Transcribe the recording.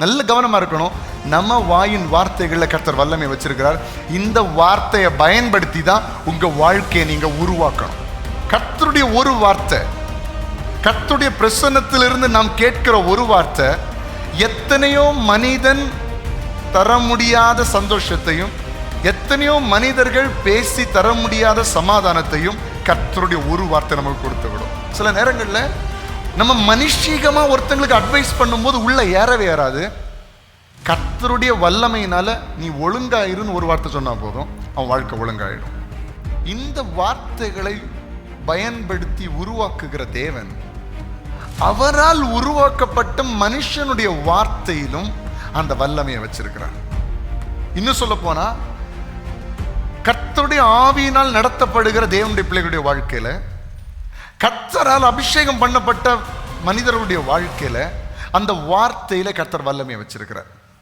நல்ல கவனமா இருக்கணும். நம்ம வாயின் வார்த்தைகள்ல கர்த்தர் வல்லமை வச்சிருக்கிறார். இந்த வார்த்தையை பயன்படுத்தி தான் உங்க வாழ்க்கையை நீங்க உருவாக்கணும். கர்த்தருடைய ஒரு வார்த்தை, கர்த்தருடைய பிரசன்னத்திலிருந்து நாம் கேட்கிற ஒரு வார்த்தை எத்தனையோ மனிதன் தர முடியாத சந்தோஷத்தையும், எத்தனையோ மனிதர்கள் பேசி தர முடியாத சமாதானத்தையும் கர்த்தருடைய ஒரு வார்த்தை நமக்கு கொடுத்து விடும். சில நேரங்களில் நம்ம மனுஷீகமா ஒருத்தங்களுக்கு அட்வைஸ் பண்ணும்போது உள்ள ஏறவே ஏறாது. கர்த்தருடைய வல்லமையினால நீ ஒழுங்காயிருன்னு ஒரு வார்த்தை சொன்னா போதும், அவன் வாழ்க்கை ஒழுங்காயிடும். இந்த வார்த்தைகளை பயன்படுத்தி உருவாக்குகிற தேவன் அவரால் உருவாக்கப்பட்ட மனுஷனுடைய வார்த்தையிலும் அந்த வல்லமையை வச்சிருக்கிறார். இன்னும் சொல்ல போனா கர்த்தருடைய ஆவியினால் நடத்தப்படுகிற தேவனுடைய பிள்ளைகளுடைய வாழ்க்கையில, கர்த்தரால் அபிஷேகம் பண்ணப்பட்ட மனிதர்களுடைய வாழ்க்கையில அந்த வார்த்தையில கர்த்தர் வல்லமையை வச்சிருக்கிறார்.